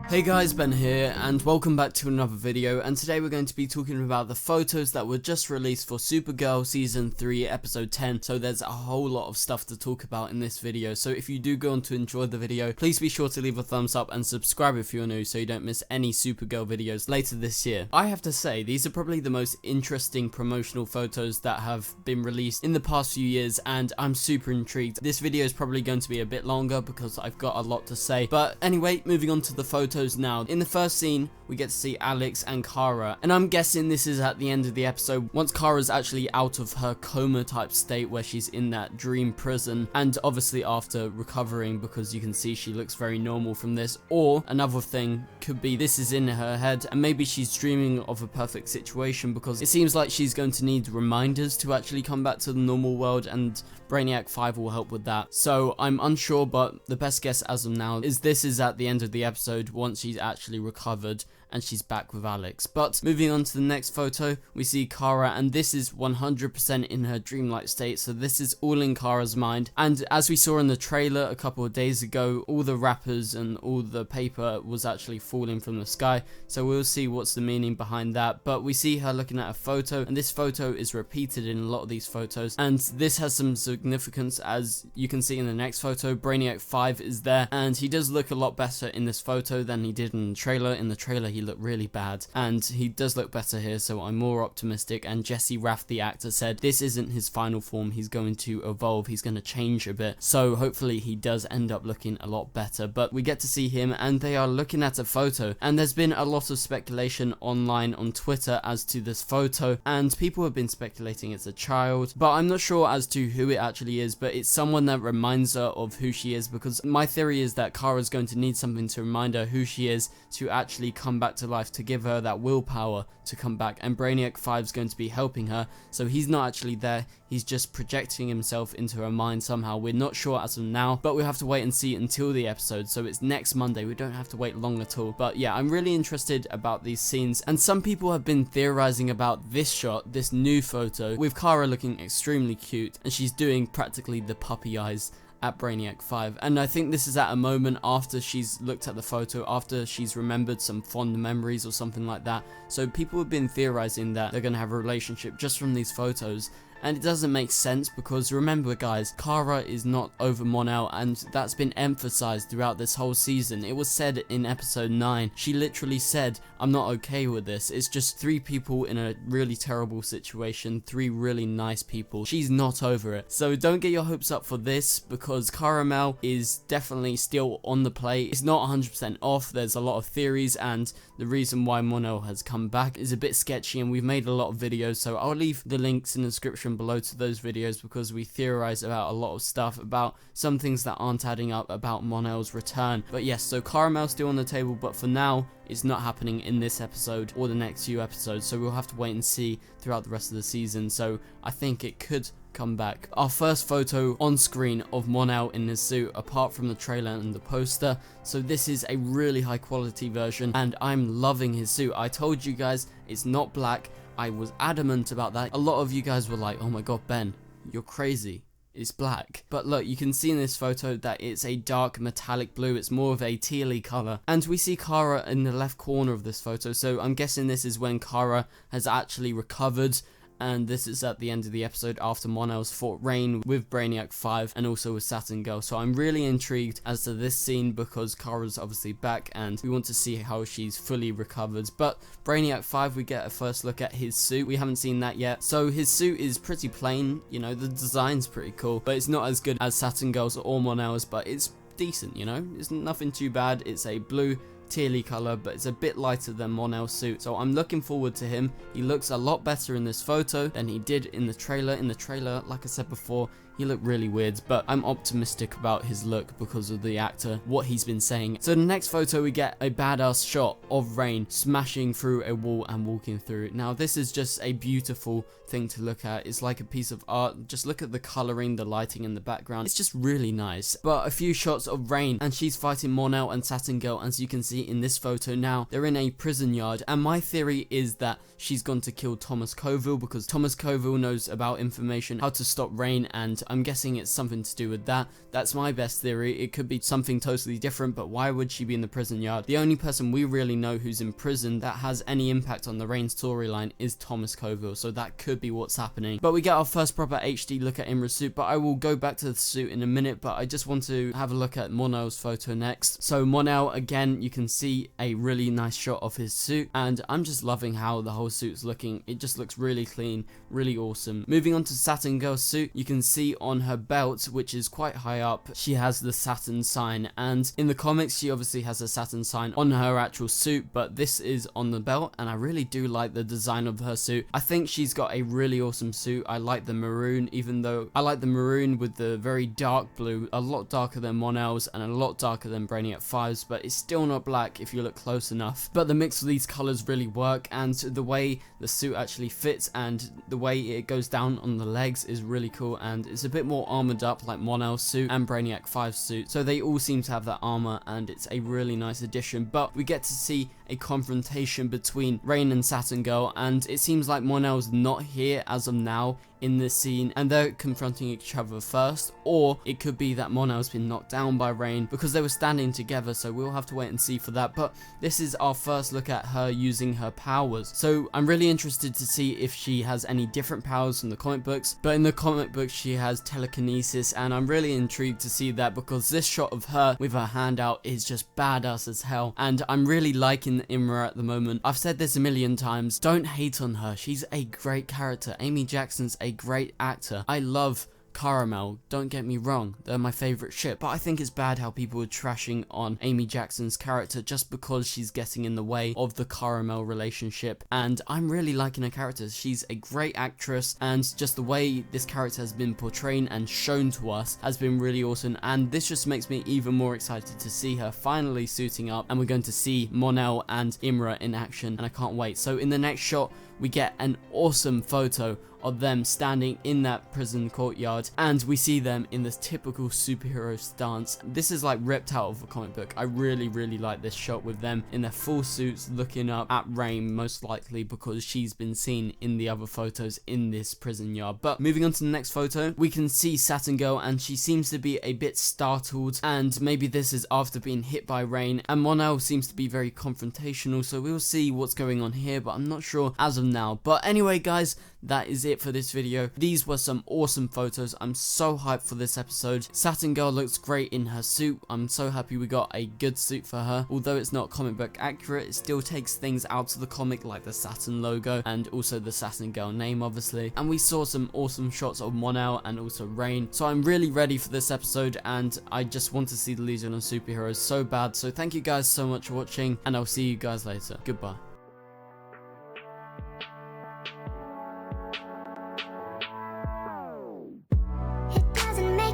Hey guys, Ben here, and welcome back to another video, and today we're going to be talking about the photos that were just released for Supergirl Season 3 Episode 10, so there's a whole lot of stuff to talk about in this video. So if you do go on to enjoy the video, please be sure to leave a thumbs up and subscribe if you're new so you don't miss any Supergirl videos later this year. I have to say, these are probably the most interesting promotional photos that have been released in the past few years, and I'm super intrigued. This video is probably going to be a bit longer because I've got a lot to say, but anyway, moving on to the photos now. In the first scene, we get to see Alex and Kara, and I'm guessing this is at the end of the episode, once Kara's actually out of her coma type state where she's in that dream prison, and obviously after recovering, because you can see she looks very normal from this. Or another thing could be this is in her head and maybe she's dreaming of a perfect situation, because it seems like she's going to need reminders to actually come back to the normal world, and Brainiac 5 will help with that. So I'm unsure, but the best guess as of now is this is at the end of the episode once she's actually recovered and she's back with Alex. But moving on to the next photo, we see Kara, and this is 100% in her dreamlike state, so this is all in Kara's mind. And as we saw in the trailer a couple of days ago, all the wrappers and all the paper was actually falling from the sky, so we'll see what's the meaning behind that. But we see her looking at a photo, and this photo is repeated in a lot of these photos, and this has some significance. As you can see in the next photo, Brainiac 5 is there, and he does look a lot better in this photo than he did in the trailer. In the trailer he looked really bad, and he does look better here, so I'm more optimistic. And Jesse Raff, the actor, said this isn't his final form, he's going to evolve, he's going to change a bit, so hopefully he does end up looking a lot better. But we get to see him, and they are looking at a photo, and there's been a lot of speculation online on Twitter as to this photo, and people have been speculating it's a child, but I'm not sure as to who it actually is, but it's someone that reminds her of who she is, because my theory is that Kara's going to need something to remind her who she is to actually come back to life, to give her that willpower to come back, and Brainiac 5 is going to be helping her, so he's not actually there, he's just projecting himself into her mind somehow. We're not sure as of now, but we'll have to wait and see until the episode, so it's next Monday, we don't have to wait long at all. But yeah, I'm really interested about these scenes, and some people have been theorizing about this shot, this new photo, with Kara looking extremely cute, and she's doing practically the puppy eyes at Brainiac 5, and I think this is at a moment after she's looked at the photo, after she's remembered some fond memories or something like that. So people have been theorizing that they're going to have a relationship just from these photos, and it doesn't make sense, because remember guys, Kara is not over Mon-El, and that's been emphasized throughout this whole season. It was said in episode 9, she literally said, I'm not okay with this, it's just 3 people in a really terrible situation, 3 really nice people, she's not over it. So don't get your hopes up for this, because Caramel is definitely still on the play, it's not 100% off, there's a lot of theories, and the reason why Mon-El has come back is a bit sketchy, and we've made a lot of videos, so I'll leave the links in the description below to those videos, because we theorize about a lot of stuff, about some things that aren't adding up about Mon-El's return. But yes, so Caramel's still on the table, but for now it's not happening in this episode or the next few episodes, so we'll have to wait and see throughout the rest of the season. So I think it could come back. Our first photo on screen of Mon-El in his suit, apart from the trailer and the poster, so this is a really high quality version, and I'm loving his suit. I told you guys it's not black, I was adamant about that. A lot of you guys were like, oh my god Ben, you're crazy, it's black. But look, you can see in this photo that it's a dark metallic blue, it's more of a tealy colour, and we see Kara in the left corner of this photo, so I'm guessing this is when Kara has actually recovered, and this is at the end of the episode after Mon-El's fought Rain with Brainiac 5 and also with Saturn Girl. So I'm really intrigued as to this scene, because Kara's obviously back and we want to see how she's fully recovered. But Brainiac 5, we get a first look at his suit, we haven't seen that yet. So his suit is pretty plain, you know, the design's pretty cool, but it's not as good as Saturn Girl's or Mon-El's, but it's decent, you know, it's nothing too bad. It's a blue tealy color, but it's a bit lighter than Mon-El's suit, so I'm looking forward to him. He looks a lot better in this photo than he did in the trailer. In the trailer, like I said before, he looked really weird, but I'm optimistic about his look because of the actor, what he's been saying. So the next photo, we get a badass shot of Rain smashing through a wall and walking through it. Now this is just a beautiful thing to look at. It's like a piece of art. Just look at the coloring, the lighting in the background. It's just really nice. But a few shots of Rain, and she's fighting Mon-El and Saturn Girl, as you can see in this photo now. They're in a prison yard, and my theory is that she's gone to kill Thomas Coville, because Thomas Coville knows about information how to stop Rain and I'm guessing it's something to do with that. That's my best theory. It could be something totally different, but why would she be in the prison yard? The only person we really know who's in prison that has any impact on the Reign storyline is Thomas Coville, so that could be what's happening. But we get our first proper HD look at Imra's suit, but I will go back to the suit in a minute, but I just want to have a look at Mon-El's photo next. So Mon-El, again, you can see a really nice shot of his suit, and I'm just loving how the whole suit's looking. It just looks really clean, really awesome. Moving on to Saturn Girl's suit, you can see on her belt, which is quite high up, she has the Saturn sign, and in the comics she obviously has a Saturn sign on her actual suit, but this is on the belt, and I really do like the design of her suit. I think she's got a really awesome suit. I like the maroon, even though I like the maroon with the very dark blue, a lot darker than Mon-El's and a lot darker than Brainiac 5's, but it's still not black if you look close enough. But the mix of these colors really work, and the way the suit actually fits and the way it goes down on the legs is really cool, and it's a bit more armored up like Mon-El's suit and Brainiac 5's suit, so they all seem to have that armor, and it's a really nice addition. But we get to see a confrontation between Reign and Saturn Girl, and it seems like Mon-El's not here as of now in this scene, and they're confronting each other first, or it could be that Mon-El's been knocked down by Reign because they were standing together, so we'll have to wait and see for that. But this is our first look at her using her powers, so I'm really interested to see if she has any different powers from the comic books. But in the comic books she has telekinesis, and I'm really intrigued to see that because this shot of her with her hand out is just badass as hell, and I'm really liking Imra at the moment. I've said this a million times, don't hate on her, she's a great character. Amy Jackson's a great actor. I love Caramel, don't get me wrong, they're my favourite ship, but I think it's bad how people are trashing on Amy Jackson's character just because she's getting in the way of the Caramel relationship, and I'm really liking her character. She's a great actress, and just the way this character has been portrayed and shown to us has been really awesome, and this just makes me even more excited to see her finally suiting up, and we're going to see Mon-El and Imra in action, and I can't wait. So in the next shot we get an awesome photo of them standing in that prison courtyard, and we see them in this typical superhero stance. This is like ripped out of a comic book. I really like this shot with them in their full suits looking up at Reign, most likely because she's been seen in the other photos in this prison yard. But moving on to the next photo, we can see Saturn Girl, and she seems to be a bit startled, and maybe this is after being hit by Reign, and Mon-El seems to be very confrontational, so we'll see what's going on here, but I'm not sure as of now. But anyway guys, that is it for this video. These were some awesome photos. I'm so hyped for this episode. Saturn Girl looks great in her suit. I'm so happy we got a good suit for her. Although it's not comic book accurate, it still takes things out of the comic like the Saturn logo and also the Saturn Girl name obviously. And we saw some awesome shots of Mon-El and also Reign. So I'm really ready for this episode, and I just want to see the Legion of Superheroes so bad. So thank you guys so much for watching, and I'll see you guys later. Goodbye.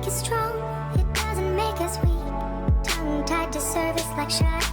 Strong, it doesn't make us weak. Tongue tied to service like shy.